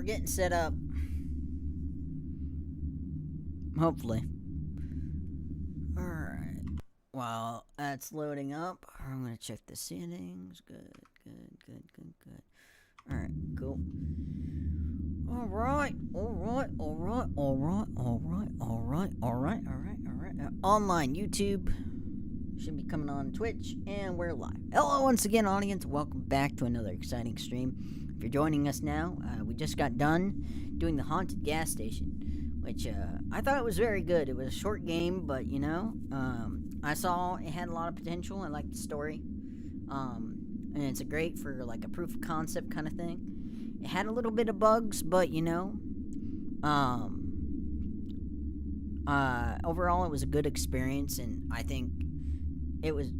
getting set up. Hopefully. Alright. While that's loading up, I'm gonna check the settings. Good. Alright, cool. Alright. Online YouTube should be coming on Twitch, and we're live. Hello once again, audience. Welcome back to another exciting stream. If you're joining us now, we just got done doing the haunted gas station, which I thought it was very good. It was a short game, but you know, I saw it had a lot of potential. I liked the story, and it's a great for like a proof of concept kind of thing. It had a little bit of bugs, but you know, overall it was a good experience, and I think it was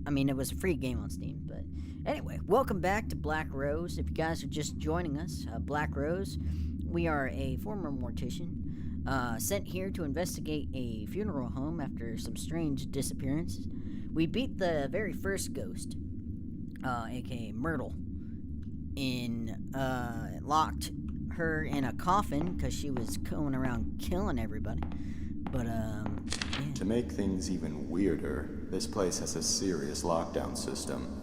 a free game on Steam. But anyway, welcome back to Black Rose. If you guys are just joining us, Black Rose, we are a former mortician sent here to investigate a funeral home after some strange disappearances. We beat the very first ghost, aka Myrtle, locked her in a coffin because she was going around killing everybody. But yeah. To make things even weirder, this place has a serious lockdown system.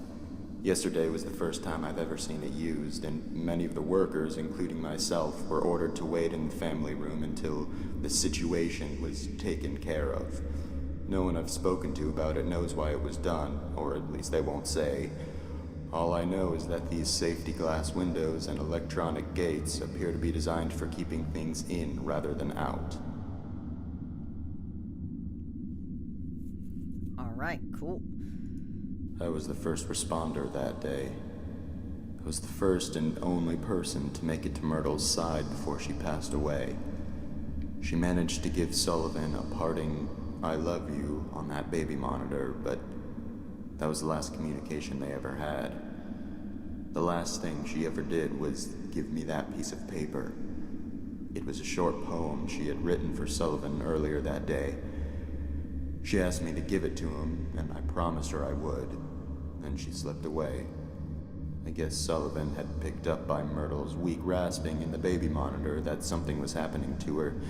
Yesterday was the first time I've ever seen it used, and many of the workers, including myself, were ordered to wait in the family room until the situation was taken care of. No one I've spoken to about it knows why it was done, or at least they won't say. All I know is that these safety glass windows and electronic gates appear to be designed for keeping things in rather than out. Alright, cool. I was the first responder that day. I was the first and only person to make it to Myrtle's side before she passed away. She managed to give Sullivan a parting "I love you" on that baby monitor, but that was the last communication they ever had. The last thing she ever did was give me that piece of paper. It was a short poem she had written for Sullivan earlier that day. She asked me to give it to him, and I promised her I would. Then she slipped away. I guess Sullivan had picked up by Myrtle's weak rasping in the baby monitor that something was happening to her,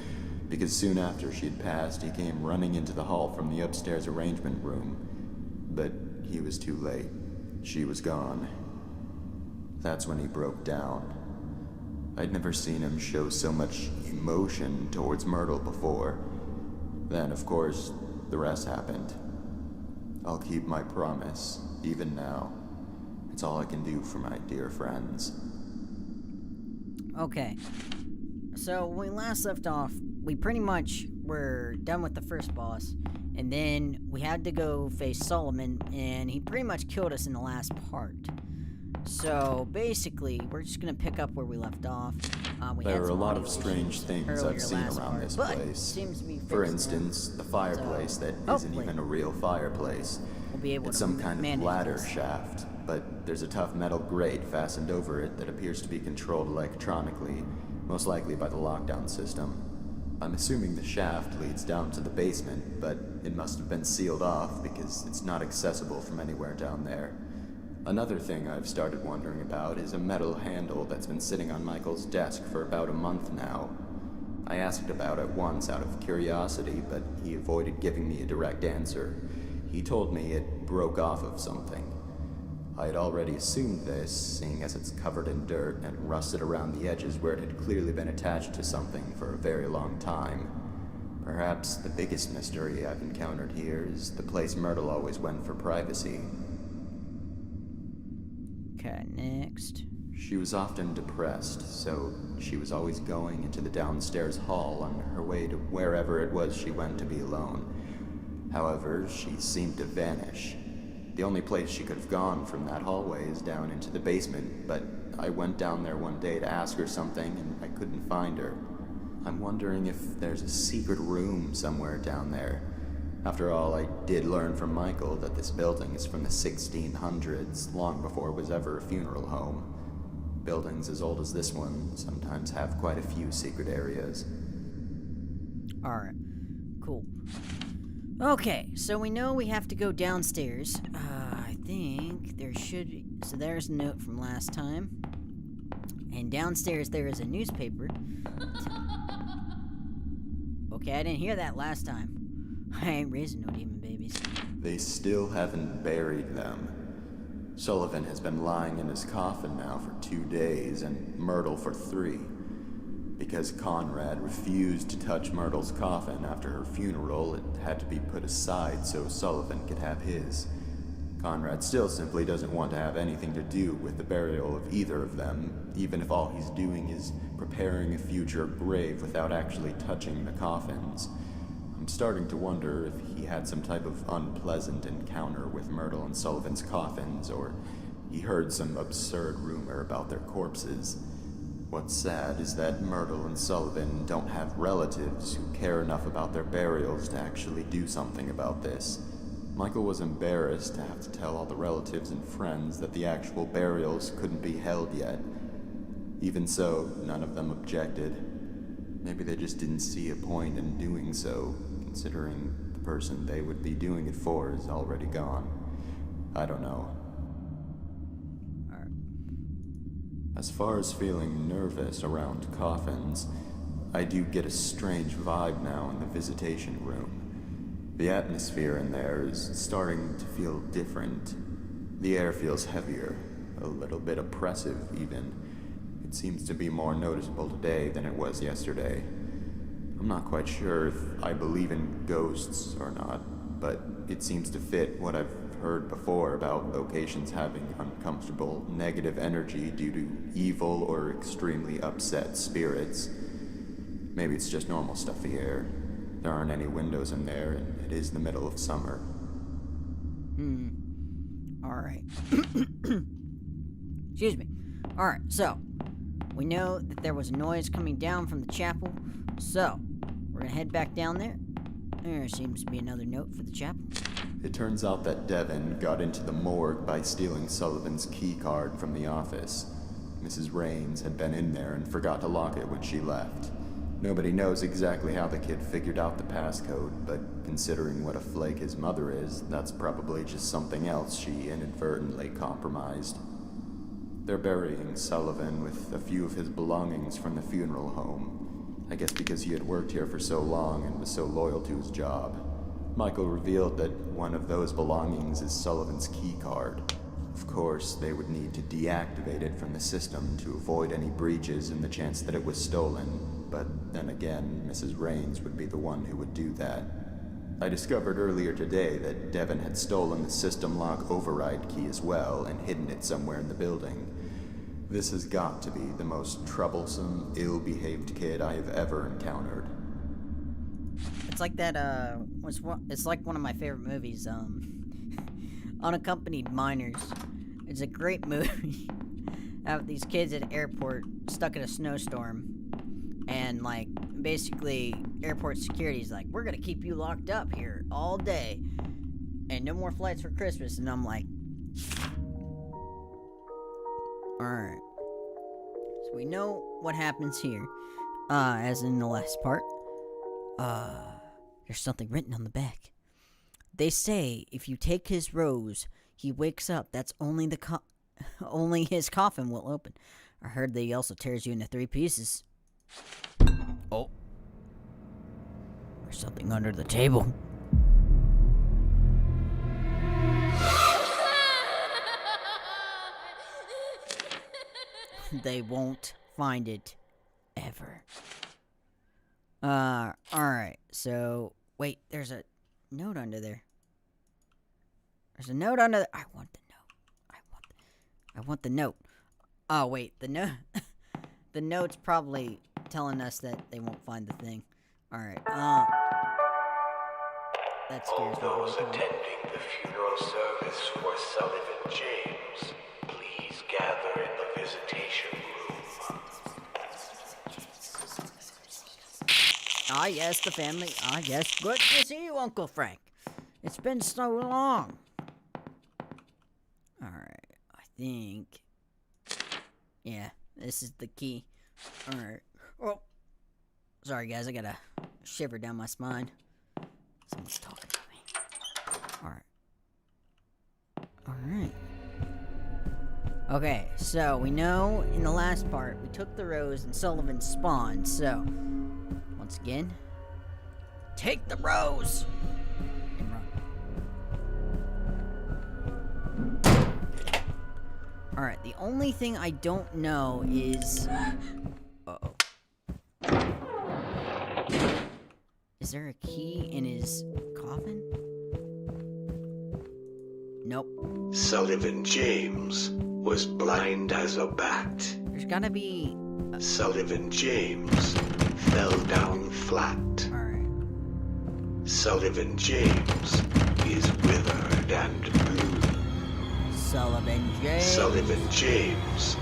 because soon after she'd passed, he came running into the hall from the upstairs arrangement room. But he was too late. She was gone. That's when he broke down. I'd never seen him show so much emotion towards Myrtle before. Then, of course, the rest happened. I'll keep my promise, even now. It's all I can do for my dear friends. Okay. So, when we last left off, we pretty much were done with the first boss, and then we had to go face Solomon, and he pretty much killed us in the last part. So, basically, we're just gonna pick up where we left off. There are a lot of strange things I've seen around this place. Seems to be For instance, the fireplace that isn't even a real fireplace. We'll be able It's to some kind of ladder this. shaft, but there's a tough metal grate fastened over it that appears to be controlled electronically, most likely by the lockdown system. I'm assuming the shaft leads down to the basement, but it must have been sealed off because it's not accessible from anywhere down there. Another thing I've started wondering about is a metal handle that's been sitting on Michael's desk for about a month now. I asked about it once out of curiosity, but he avoided giving me a direct answer. He told me it broke off of something. I had already assumed this, seeing as it's covered in dirt and rusted around the edges where it had clearly been attached to something for a very long time. Perhaps the biggest mystery I've encountered here is the place Myrtle always went for privacy. Okay, next. She was often depressed, so she was always going into the downstairs hall on her way to wherever it was she went to be alone. However, she seemed to vanish. The only place she could have gone from that hallway is down into the basement, but I went down there one day to ask her something and I couldn't find her. I'm wondering if there's a secret room somewhere down there. After all, I did learn from Michael that this building is from the 1600s, long before it was ever a funeral home. Buildings as old as this one sometimes have quite a few secret areas. Alright, cool. Okay, so we know we have to go downstairs. I think there should be... So there's a note from last time. And downstairs there is a newspaper. Okay, I didn't hear that last time. I ain't raising no demon babies. They still haven't buried them. Sullivan has been lying in his coffin now for 2 days, and Myrtle for 3. Because Conrad refused to touch Myrtle's coffin after her funeral, it had to be put aside so Sullivan could have his. Conrad still simply doesn't want to have anything to do with the burial of either of them, even if all he's doing is preparing a future grave without actually touching the coffins. I'm starting to wonder if he had some type of unpleasant encounter with Myrtle and Sullivan's coffins, or he heard some absurd rumor about their corpses. What's sad is that Myrtle and Sullivan don't have relatives who care enough about their burials to actually do something about this. Michael was embarrassed to have to tell all the relatives and friends that the actual burials couldn't be held yet. Even so, none of them objected. Maybe they just didn't see a point in doing so, considering the person they would be doing it for is already gone. I don't know. As far as feeling nervous around coffins, I do get a strange vibe now in the visitation room. The atmosphere in there is starting to feel different. The air feels heavier, a little bit oppressive even. It seems to be more noticeable today than it was yesterday. I'm not quite sure if I believe in ghosts or not, but it seems to fit what I've heard before about locations having uncomfortable, negative energy due to evil or extremely upset spirits. Maybe it's just normal stuffy air. There aren't any windows in there, and it is the middle of summer. Alright. Excuse me. Alright, so, we know that there was a noise coming down from the chapel, so, we're gonna head back down there. There seems to be another note for the chapel. It turns out that Devin got into the morgue by stealing Sullivan's key card from the office. Mrs. Raines had been in there and forgot to lock it when she left. Nobody knows exactly how the kid figured out the passcode, but considering what a flake his mother is, that's probably just something else she inadvertently compromised. They're burying Sullivan with a few of his belongings from the funeral home. I guess because he had worked here for so long and was so loyal to his job. Michael revealed that one of those belongings is Sullivan's key card. Of course, they would need to deactivate it from the system to avoid any breaches and the chance that it was stolen, but then again, Mrs. Raines would be the one who would do that. I discovered earlier today that Devin had stolen the system lock override key as well and hidden it somewhere in the building. This has got to be the most troublesome, ill-behaved kid I have ever encountered. It's like that, it's like one of my favorite movies, Unaccompanied Minors. It's a great movie. Have these kids at an airport stuck in a snowstorm. And, like, basically, airport security's like, we're gonna keep you locked up here all day. And no more flights for Christmas. And I'm like, alright. So we know what happens here. As in the last part. There's something written on the back. They say if you take his rose, he wakes up. That's only only his coffin will open. I heard that he also tears you into 3 pieces. Oh. There's something under the table. They won't find it ever. Alright, so, wait, there's a note under there. There's a note under I want the note. I want the note. Oh, wait, the note, the note's probably telling us that they won't find the thing. Alright, that scares me. All those attending the funeral service for Sullivan James, please gather in the visitation room. Ah, yes, the family. Ah, yes. Good to see you, Uncle Frank. It's been so long. Alright, I think... Yeah, this is the key. Alright. Oh, sorry, guys. I got a shiver down my spine. Someone's talking to me. Alright. Alright. Okay, so we know in the last part we took the rose and Sullivan spawned, so once again, take the rose and run. Alright, the only thing I don't know is uh-oh. Is there a key in his coffin? Nope. Sullivan James was blind as a bat. There's gotta be... Sullivan James fell down flat. Alright. Sullivan James is withered and blue. Sullivan James. Sullivan James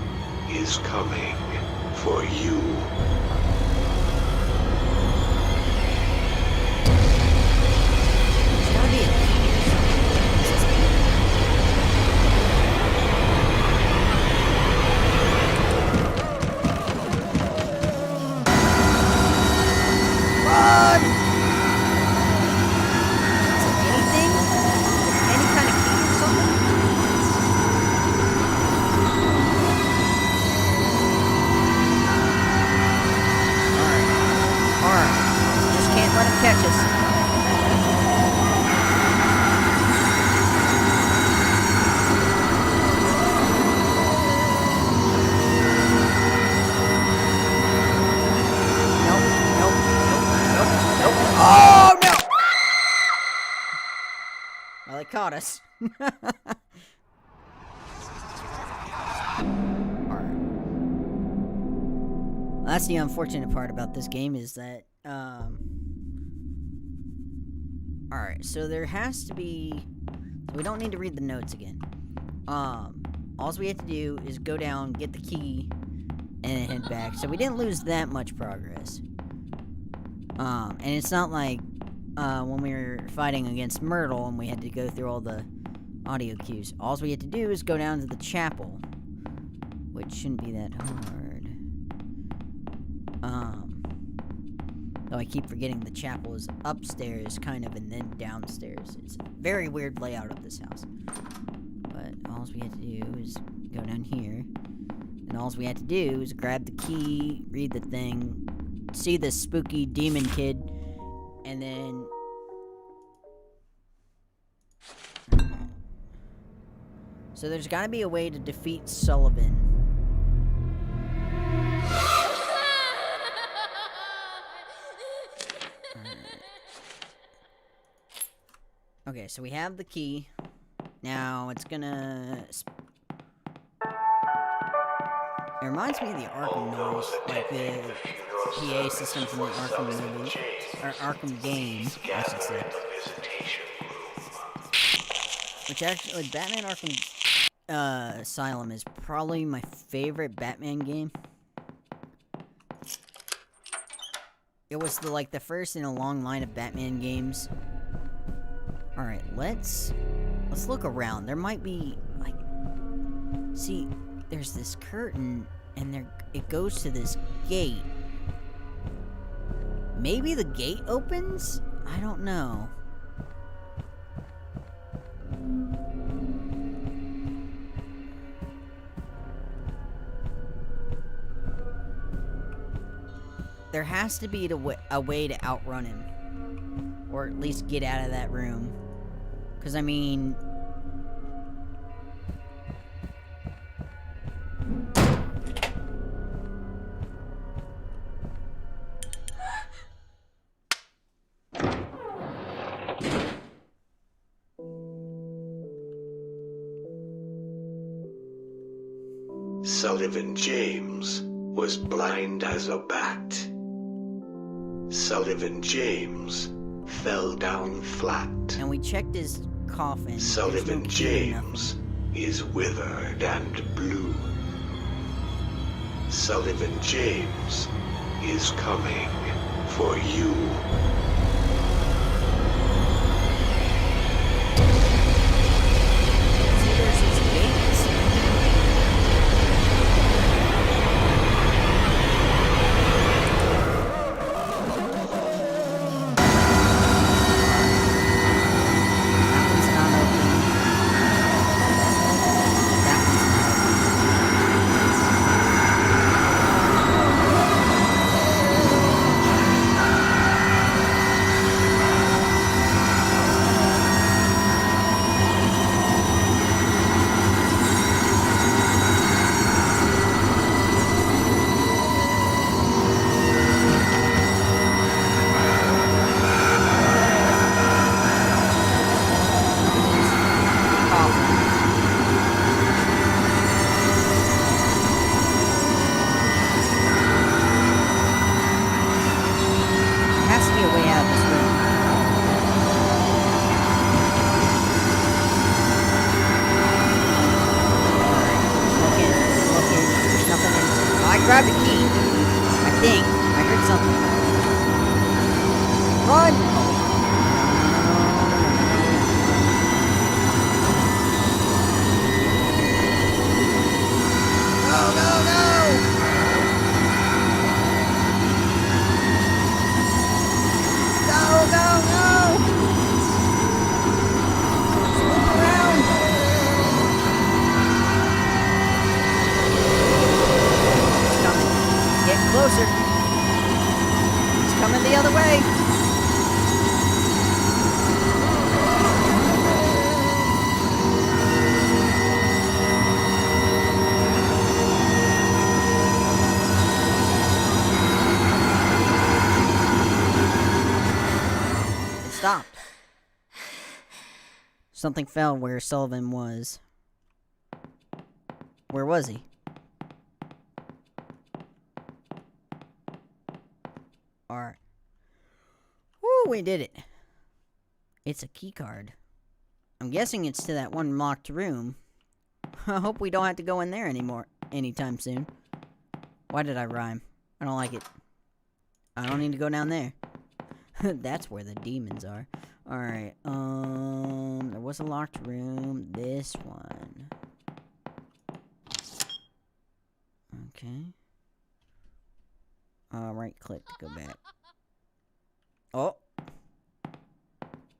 is coming for you. There's gotta be a key or something. This is key. Run! Is it anything? Any kind of key or something? Alright. Just can't let him catch us. Nope, nope, nope, nope, nope. Oh no! Well, they caught us. Alright. That's the unfortunate part about this game is that, Alright, so there has to be... So we don't need to read the notes again. All we have to do is go down, get the key, and head back. So we didn't lose that much progress. And it's not like, when we were fighting against Myrtle and we had to go through all the audio cues. All we had to do is go down to the chapel, which shouldn't be that hard. Though I keep forgetting the chapel is upstairs, kind of, and then downstairs. It's a very weird layout of this house. But all we had to do is go down here. And all we had to do is grab the key, read the thing, see this spooky demon kid, and then... So there's gotta be a way to defeat Sullivan. Okay, so we have the key. Now it's gonna... It reminds me of the Arkham noise, like the PA system from the Arkham movie, or Arkham game, I should say. Which actually, Batman Arkham Asylum is probably my favorite Batman game. It was the first in a long line of Batman games. Alright, let's look around. There might be, see, there's this curtain, and it goes to this gate. Maybe the gate opens? I don't know. There has to be a way to outrun him. Or at least get out of that room. Because, I mean... Sullivan James was blind as a bat. Sullivan James fell down flat. And we checked his coffin. Sullivan James is withered and blue. Sullivan James is coming for you. See, there's these gates. That one's not open. That one's not open. something. Run! Go, go, go! Go, go, go! Move around! It's coming. Get closer. It's coming the other way. It stopped. Something fell where Sullivan was. Where was he? Alright. Woo, we did it. It's a key card. I'm guessing it's to that one locked room. I hope we don't have to go in there anymore anytime soon. Why did I rhyme? I don't like it. I don't need to go down there. That's where the demons are. Alright, there was a locked room. This one. Okay. Right click to go back. Oh!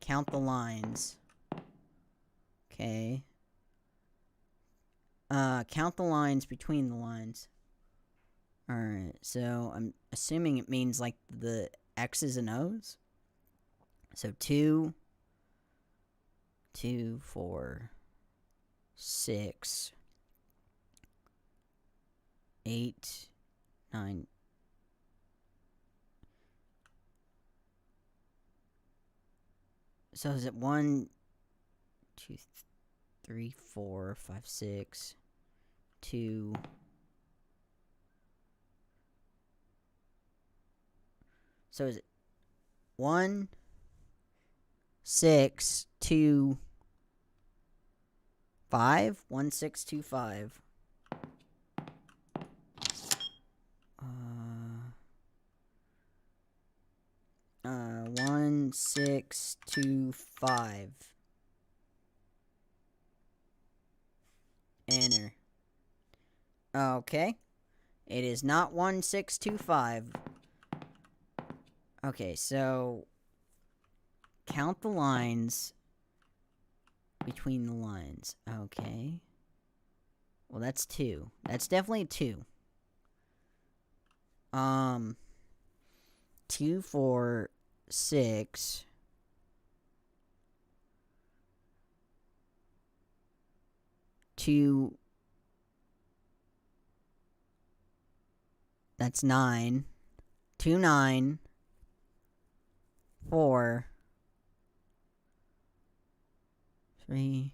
Count the lines. Okay. Count the lines between the lines. Alright, so I'm assuming it means like the X's and O's. So 2, 4, 6, 8, 9. So is it 1, 2, 3, 4, 5, 6, 2. So is it 1, 6, 2, 5? 1, 6, 2, 5. 1, 6, 2, 5. Enter. Okay. It is not 1, 6, 2, 5. Okay, so count the lines between the lines. Okay. Well, that's 2. That's definitely 2. 2, 4, 6. Two. That's 9. 2, 9. 4. 3.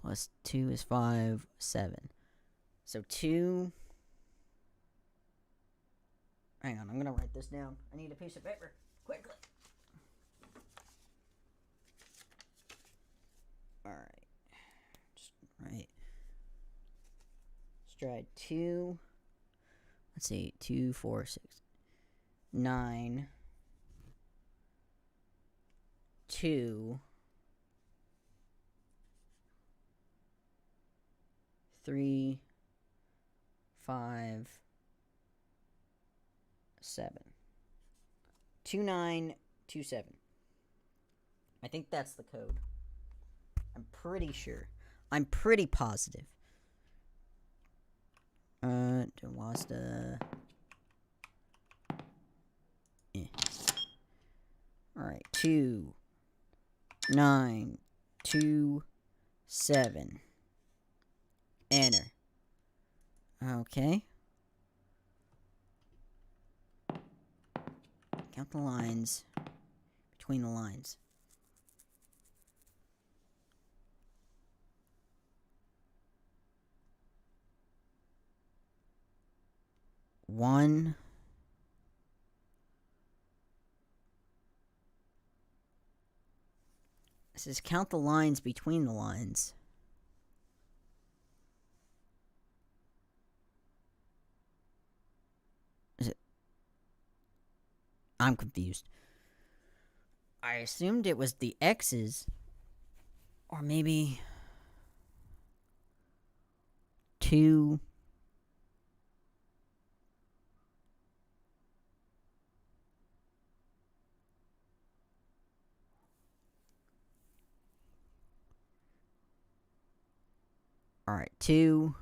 Plus 2 is 5. 7. So 2. Hang on, I'm gonna write this down. I need a piece of paper. Quickly. Alright. Just write. Let's try 2. Let's see. 2, 4, 6. 9. 2. 3. 5. 7. 2927. I think that's the code. I'm pretty sure. I'm pretty positive. Dewasta. Alright, 2, 9, 2, 7. Enter. Okay. Count the lines between the lines. One. It says count the lines between the lines. Is it I'm confused. I assumed it was the X's, or maybe 2. Alright, 2,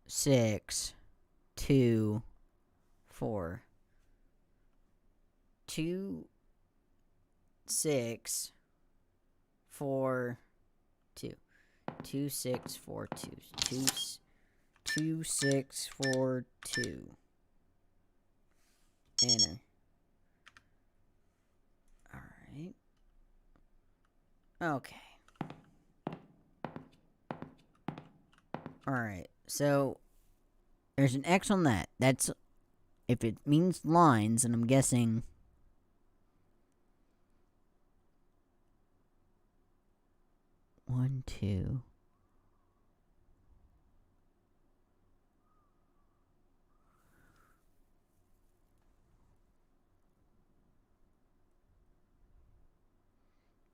6, 2, 4. 2, 6, 4, 2. 2, 6, 4, 2. 2, 6, 4, 2. And alright. Okay. Alright, so there's an X on that. That's if it means lines, and I'm guessing 1, 2.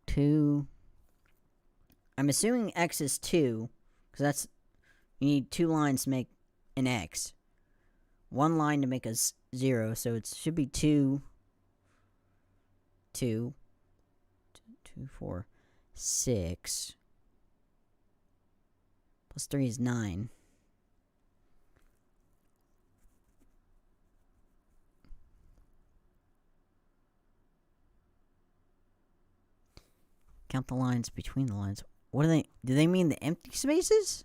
Two. I'm assuming X is 2, because that's, you need 2 lines to make an X. 1 line to make a 0, so it should be 2, 2, 2, 4, 6. Plus 3 is 9. Count the lines between the lines. What do they mean the empty spaces?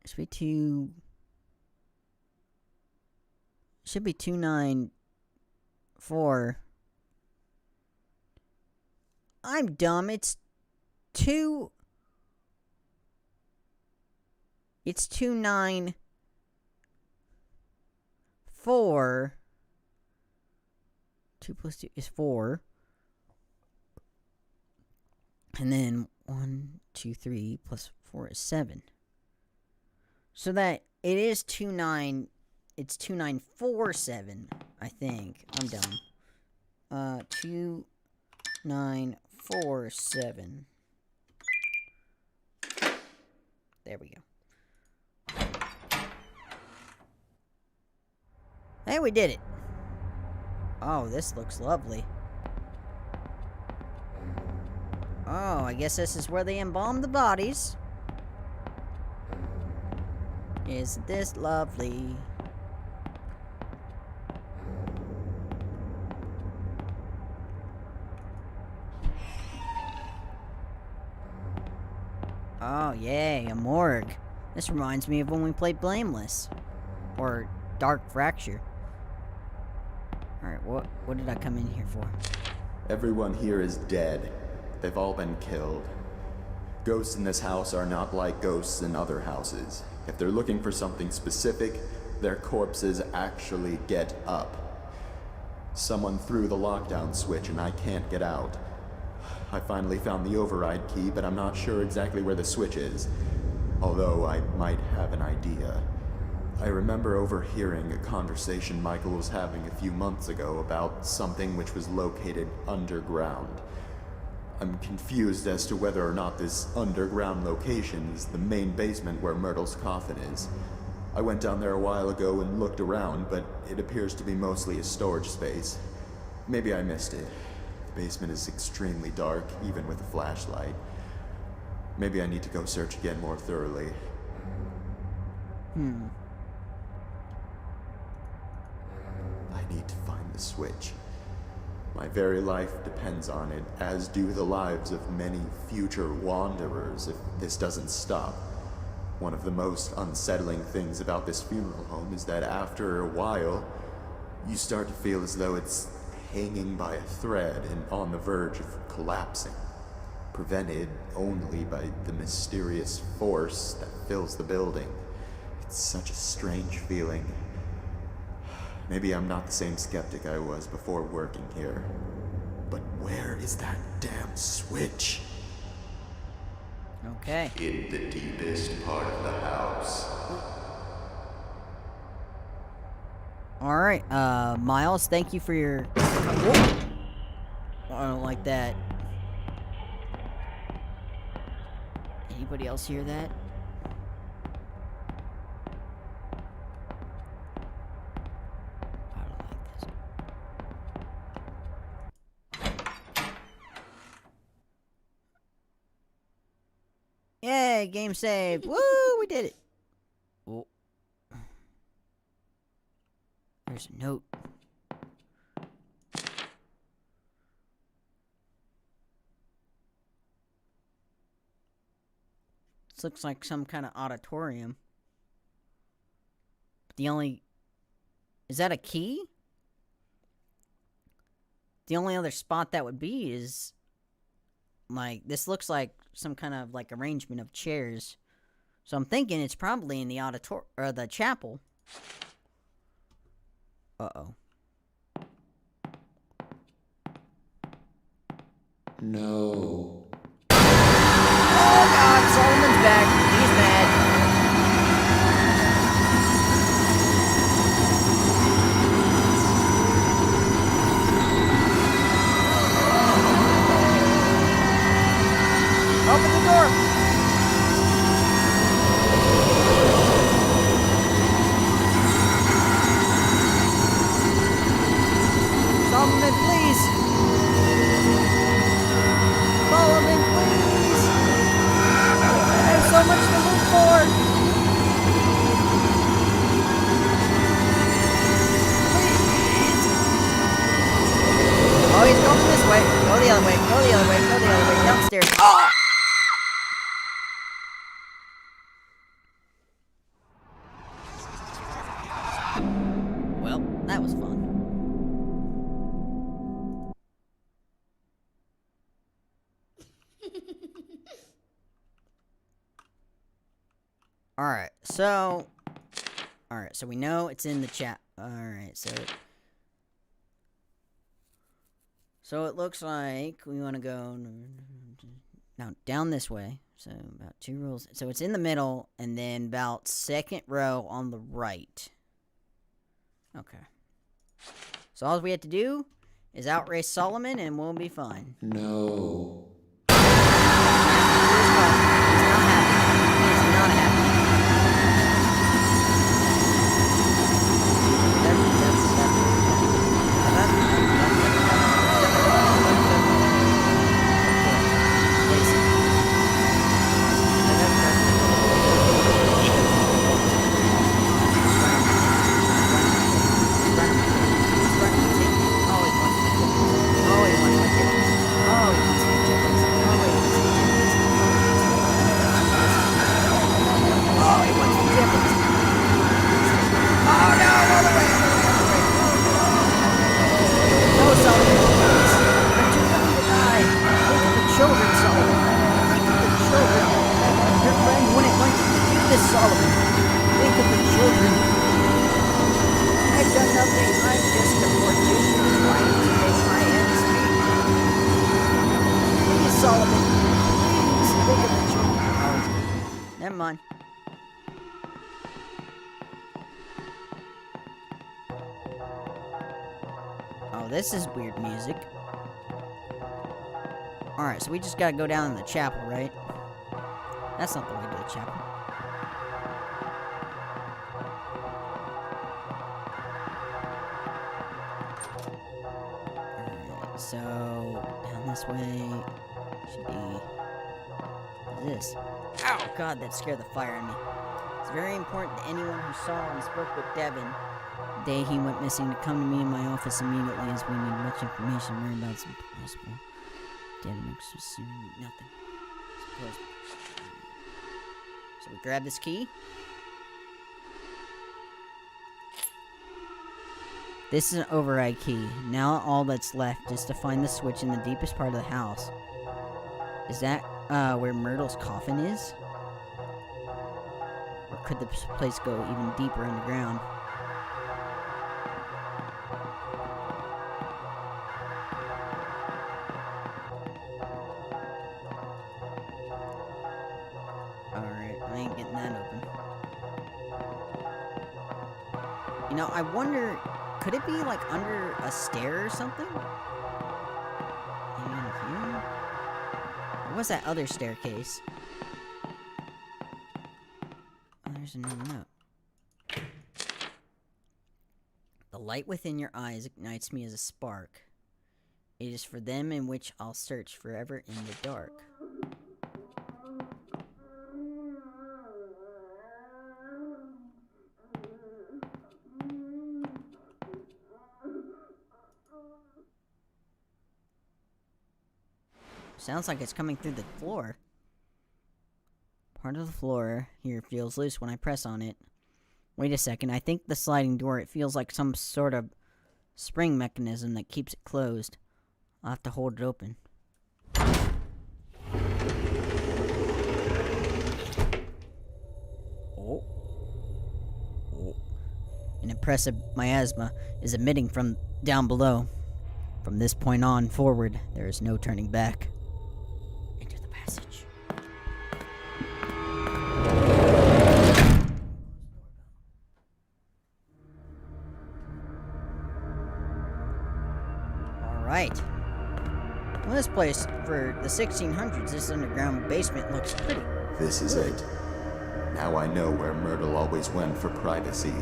Should be 2. Should be 2, 9, 4. I'm dumb. It's 2. It's 2, 9, 4. 2 plus 2 is 4. And then 1, 2, 3 plus 4 is 7. So that it is 2, 9. It's 2, 9, 4, 7. I think. I'm dumb. 2, 9, 4, 7. There we go. Hey, we did it. Oh, this looks lovely. Oh, I guess this is where they embalm the bodies. Isn't this lovely? Oh, yay, a morgue. This reminds me of when we played Blameless. Or Dark Fracture. Alright, what did I come in here for? Everyone here is dead. They've all been killed. Ghosts in this house are not like ghosts in other houses. If they're looking for something specific, their corpses actually get up. Someone threw the lockdown switch and I can't get out. I finally found the override key, but I'm not sure exactly where the switch is. Although I might have an idea. I remember overhearing a conversation Michael was having a few months ago about something which was located underground. I'm confused as to whether or not this underground location is the main basement where Myrtle's coffin is. I went down there a while ago and looked around, but it appears to be mostly a storage space. Maybe I missed it. The basement is extremely dark, even with a flashlight. Maybe I need to go search again more thoroughly. I need to find the switch. My very life depends on it, as do the lives of many future wanderers if this doesn't stop. One of the most unsettling things about this funeral home is that after a while, you start to feel as though it's hanging by a thread and on the verge of collapsing, prevented only by the mysterious force that fills the building. It's such a strange feeling. Maybe I'm not the same skeptic I was before working here. But where is that damn switch? Okay. In the deepest part of the house. Alright, Miles, thank you for your... Whoa. I don't like that. Anybody else hear that? I don't like this. Yay, game saved. Woo, we did it. Oh. There's a note. This looks like some kind of auditorium. But the only... Is that a key? The only other spot that would be is... Like, this looks like some kind of, like, arrangement of chairs. So I'm thinking it's probably in the auditorium... Or the chapel. Uh-oh. No. Oh god, Solomon's back. He's mad. Open the door. Solomon, please. Solomon, please. There's so much to look for. Please. Oh, he's going this way. Go the other way. Go the other way. Go the other way. Downstairs. Oh! Well, that was fun. Alright, so we know it's in the chat. Alright, so it looks like we want to go now down this way. So about 2 rows. So it's in the middle, and then about 2nd row on the right. Okay. So all we have to do is outrace Solomon, and we'll be fine. No. He's not happy. He's not happy. Never mind. Oh, this is weird music. Alright, so we just gotta go down in the chapel, right? That's not the way to the chapel. Alright, so down this way should be... What is this? Oh god, that scared the fire in me. It's very important to anyone who saw and spoke with Devin the day he went missing to come to me in my office immediately, as we need much information whereabouts if possible. Devin makes nothing. Suppose. So we grab this key. This is an override key. Now all that's left is to find the switch in the deepest part of the house. Is that where Myrtle's coffin is? Or could the place go even deeper underground? You know, I wonder, could it be like under a stair or something? Maybe in here? What was that other staircase? Oh, there's another note. The light within your eyes ignites me as a spark. It is for them in which I'll search forever in the dark. Sounds like it's coming through the floor. Part of the floor here feels loose when I press on it. Wait a second, I think the sliding door, it feels like some sort of spring mechanism that keeps it closed. I'll have to hold it open. Oh. An impressive miasma is emitting from down below. From this point on forward, there is no turning back. Enter the passage. Alright. Well, this place, for the 1600s, this underground basement looks pretty. This is it. Now I know where Myrtle always went for privacy.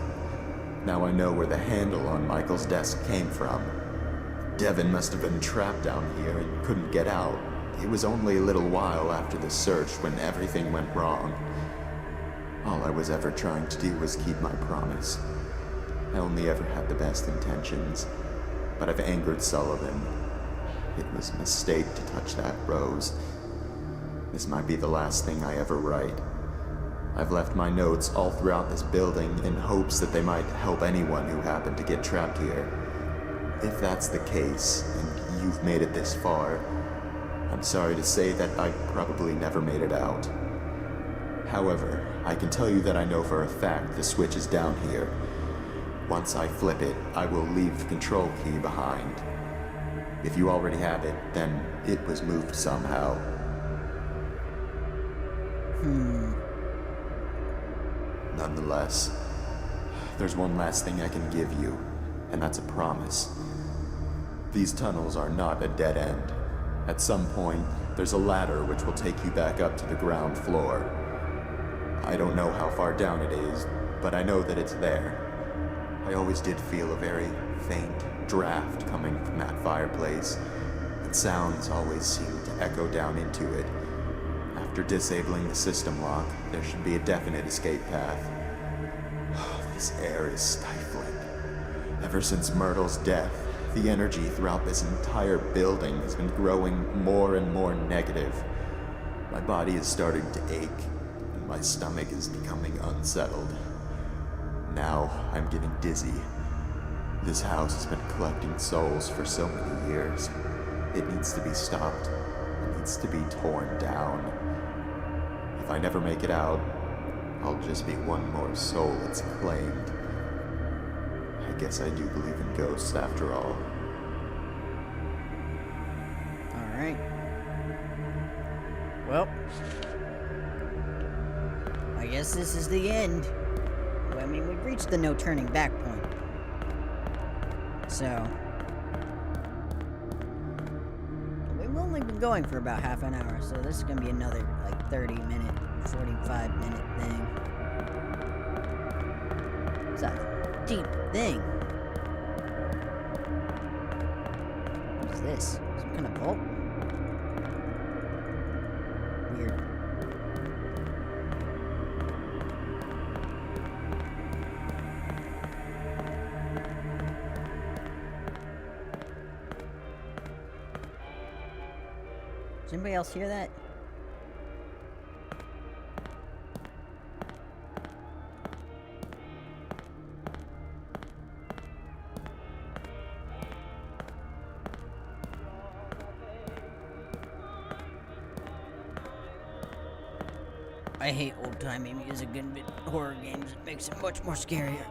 Now I know where the handle on Michael's desk came from. Devin must have been trapped down here and couldn't get out. It was only a little while after the search when everything went wrong. All I was ever trying to do was keep my promise. I only ever had the best intentions, but I've angered Sullivan. It was a mistake to touch that rose. This might be the last thing I ever write. I've left my notes all throughout this building in hopes that they might help anyone who happened to get trapped here. If that's the case, and you've made it this far, I'm sorry to say that I probably never made it out. However, I can tell you that I know for a fact the switch is down here. Once I flip it, I will leave the control key behind. If you already have it, then it was moved somehow. Nonetheless, there's one last thing I can give you, and that's a promise. These tunnels are not a dead end. At some point, there's a ladder which will take you back up to the ground floor. I don't know how far down it is, but I know that it's there. I always did feel a very faint draft coming from that fireplace, and sounds always seemed to echo down into it. After disabling the system lock, there should be a definite escape path. This air is stifling. Ever since Myrtle's death, the energy throughout this entire building has been growing more and more negative. My body is starting to ache, and my stomach is becoming unsettled. Now I'm getting dizzy. This house has been collecting souls for so many years. It needs to be stopped. It needs to be torn down. If I never make it out, I'll just be one more soul it's claimed. I guess I do believe in ghosts after all. Alright. Well, I guess this is the end. I mean, we've reached the no turning back point. So, we've only been going for about half an hour, so this is gonna be another, like, 30-minute, 45-minute thing. It's a deep thing. What is this? Some kind of vault? Weird. Does anybody else hear that? I hate old-timey music and horror games. It makes it much more scarier.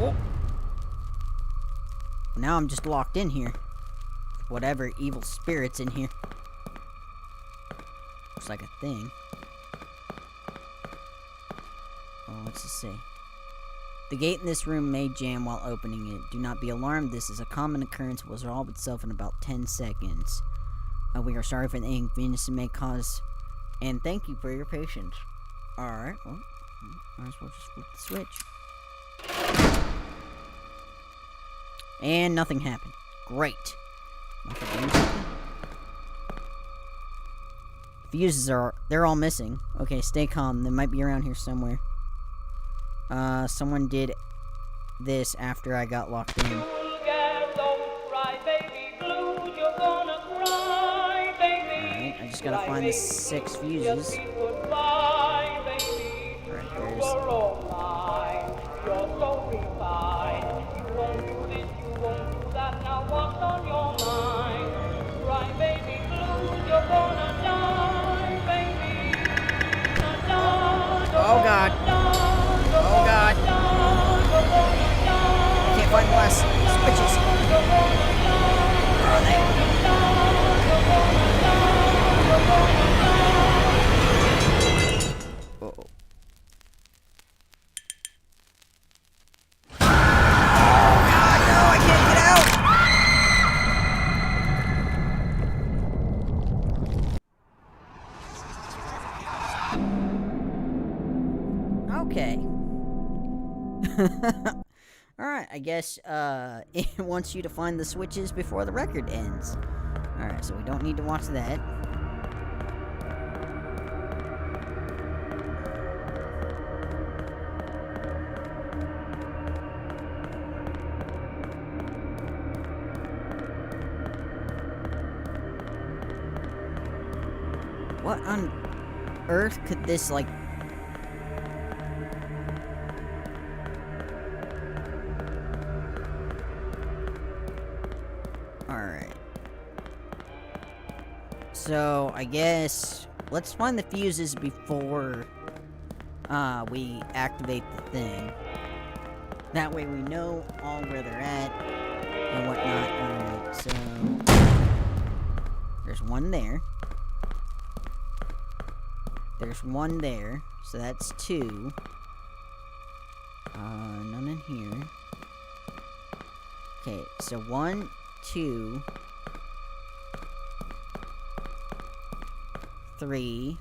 Oh. Now I'm just locked in here. Whatever evil spirit's in here. Looks like a thing. Oh, what's this say? The gate in this room may jam while opening it. Do not be alarmed. This is a common occurrence. Will resolve itself in about 10 seconds. We are sorry for the inconvenience it may cause. And thank you for your patience. Alright, well, might as well just flip the switch. And nothing happened. Great. Fuses they're all missing. Okay, stay calm. They might be around here somewhere. Someone did this after I got locked in. Alright, I just gotta find the 6 fuses. Alright, there's... Oh god. Oh god. Can't find the last switches. Where are they? Uh-oh. Oh god, no, I can't get out! Okay. Alright, I guess, it wants you to find the switches before the record ends. Alright, so we don't need to watch that. What on earth could this, like... Alright. So, I guess... Let's find the fuses before... we activate the thing. That way we know all where they're at and whatnot. Alright, so... There's one there. There's one there, so that's 2. None in here. Okay, so 1, 2, 3,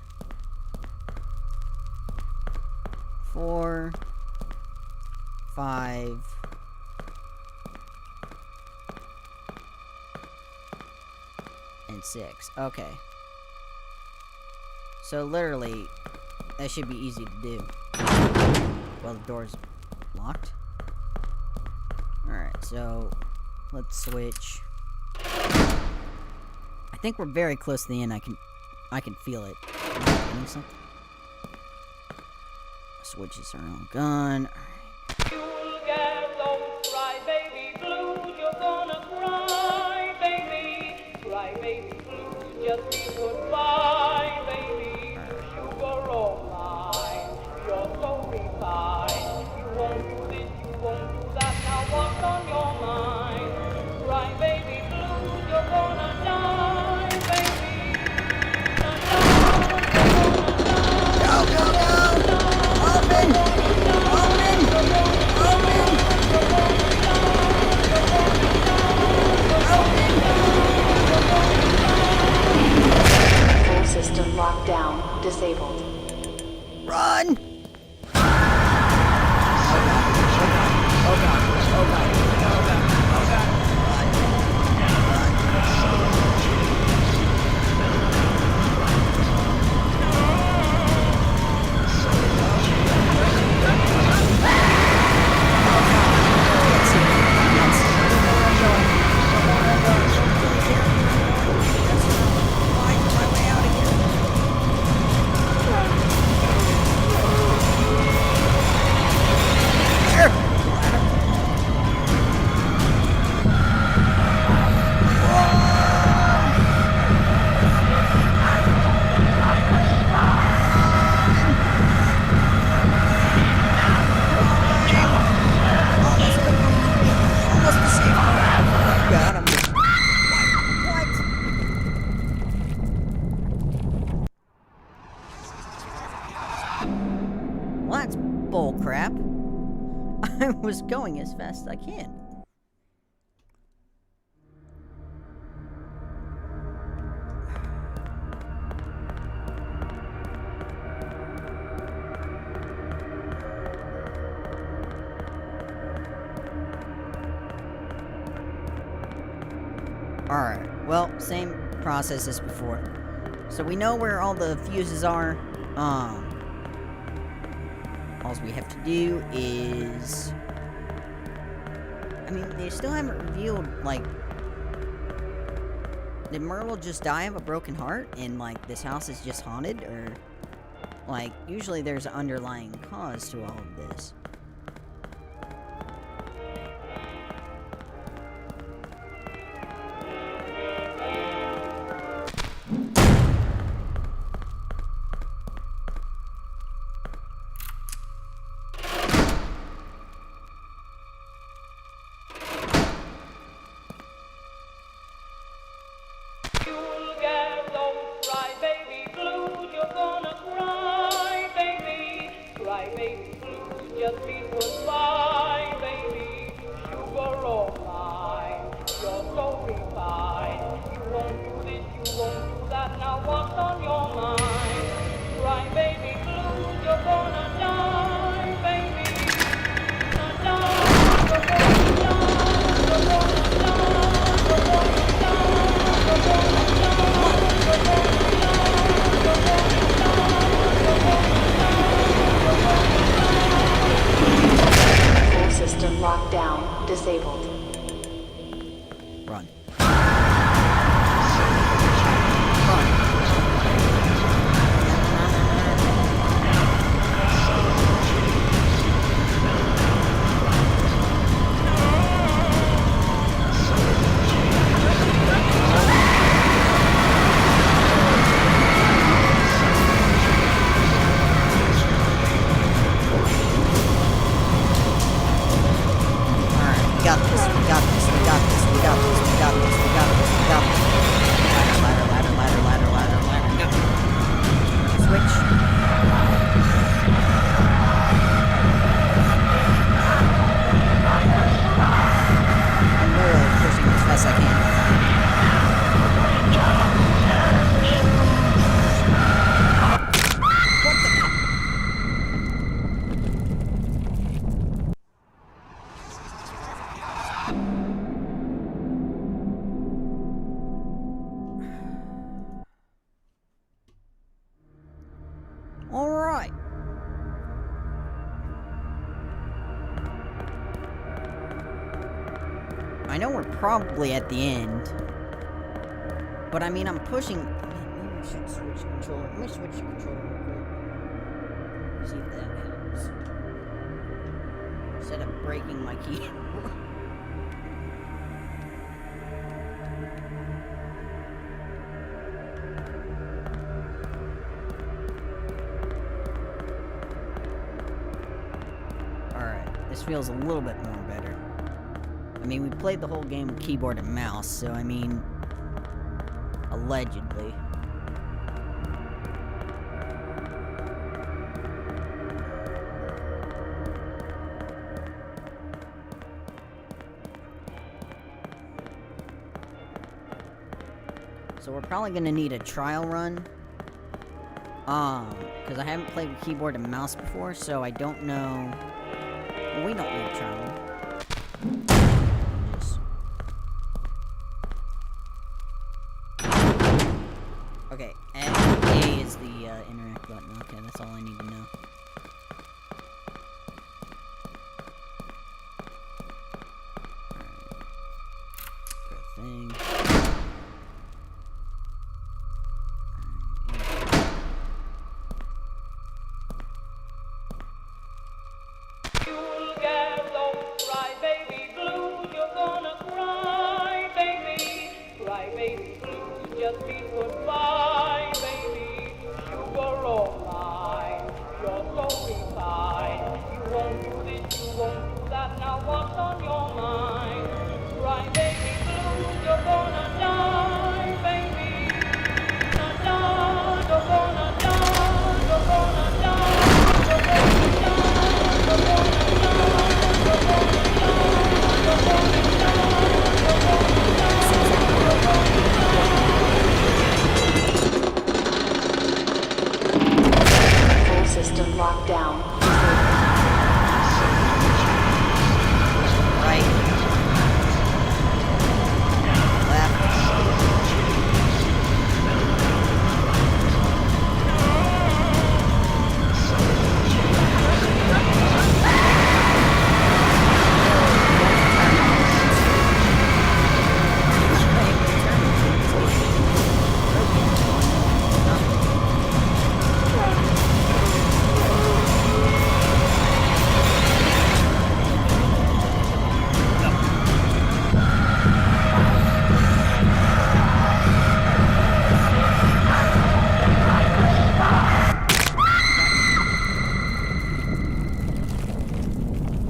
4, 5, and 6. Okay. So literally, that should be easy to do. Well, the door's locked. Alright, so let's switch. I think we're very close to the end. I can feel it. Switches are all gone. You'll get those cry baby blues. You're gonna cry, baby. Cry baby blues. Just be goodbye, baby. Sugar all mine. You're so refined. You won't do this, you won't do that. Now what's on your mind? Cry baby blues. You're gonna die, baby. Go, go, go! Open! Open! I was going as fast as I can. Alright, well, same process as before. So we know where all the fuses are. All we have to do is... I mean, they still haven't revealed, like... Did Myrtle just die of a broken heart and, like, this house is just haunted? Or, like, usually there's an underlying cause to all of this. You'll get those crybaby blues. You're gonna cry, baby. Crybaby blues. Just be goodbye, baby. Sugar all mine. You're so refined. You won't do this, you won't do that. Now what's on your mind? Crybaby blues. You're gonna die, baby. You're gonna die. You're gonna die. You're gonna die. You're gonna die. Full system lockdown disabled. Run. We got this, we got this, we got this, we got this, we got this, we got this, we got this. Ladder, ladder, ladder, ladder, ladder, ladder, ladder, go. Switch. I'm really pushing as fast as I can. What the hell? Alright. I know we're probably at the end. But I mean, I'm pushing... Maybe I should switch the controller. Let me switch the controller real quick. See if that helps. Instead of breaking my keyboard. This feels a little bit more better. I mean, we played the whole game with keyboard and mouse, so I mean, allegedly. So we're probably gonna need a trial run. Because I haven't played with keyboard and mouse before, so I don't know. Well, we don't need a trial run. Just... Okay, A is the interact button. Okay, that's all I need to know. Alright. Good thing. You'll get those crybaby blues. You're gonna cry, baby. Crybaby blues. Just be goodbye, baby. Sugar all mine. You're so refined. You won't do this, you won't do that. Now what's on your mind? Crybaby blues. You're gonna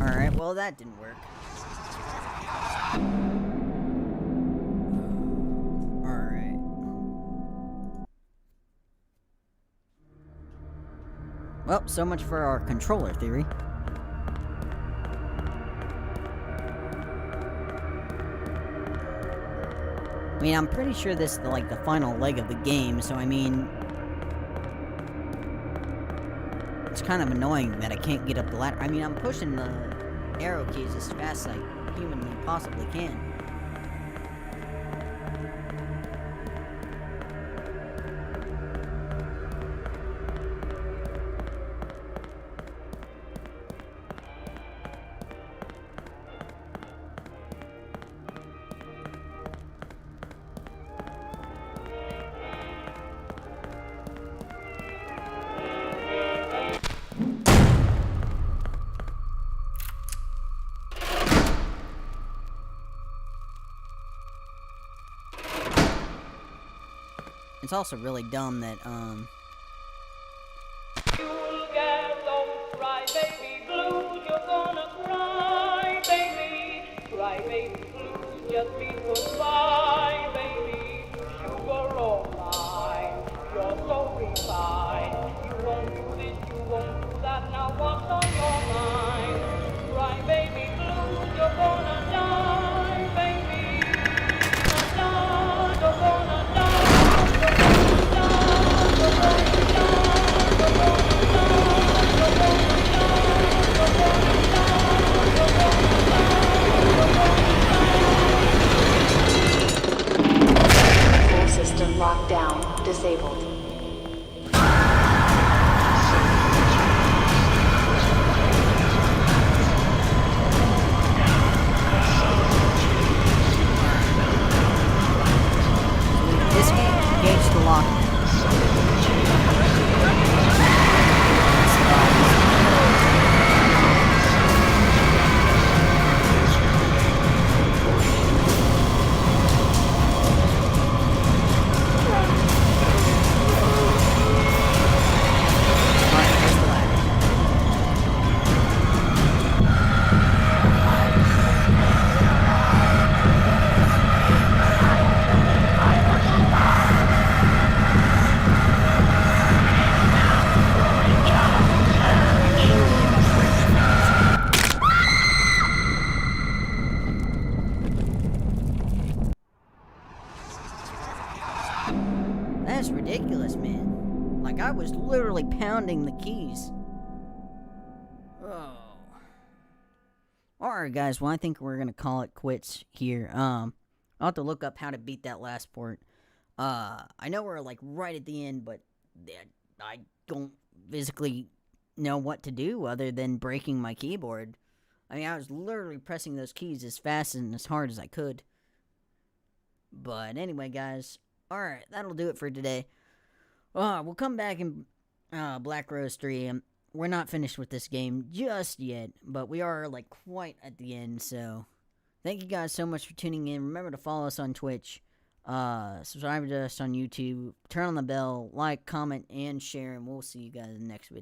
Alright, well that didn't work. Alright. Well, so much for our controller theory. I mean, I'm pretty sure this is the final leg of the game, so I mean, it's kind of annoying that I can't get up the ladder. I mean, I'm pushing the arrow keys as fast as I humanly possibly can. It's also really dumb that, You'll get those cry baby blues, you're gonna cry baby. Cry baby blues, just be goodbye baby. Sugar all mine, you're so refined. You won't do this, you won't do that, now what's on your mind? Cry baby blues, you're gonna die baby. You're gonna die, you're gonna die. Full system lockdown disabled. disengage the lock. That's ridiculous, man. Like, I was literally pounding the keys. Oh. Alright, guys, well, I think we're gonna call it quits here. I'll have to look up how to beat that last port. I know we're, like, right at the end, but I don't physically know what to do other than breaking my keyboard. I mean, I was literally pressing those keys as fast and as hard as I could. But anyway, guys, alright, that'll do it for today. We'll come back in Black Rose 3. We're not finished with this game just yet, but we are, like, quite at the end, so thank you guys so much for tuning in. Remember to follow us on Twitch, subscribe to us on YouTube, turn on the bell, like, comment, and share, and we'll see you guys in the next video.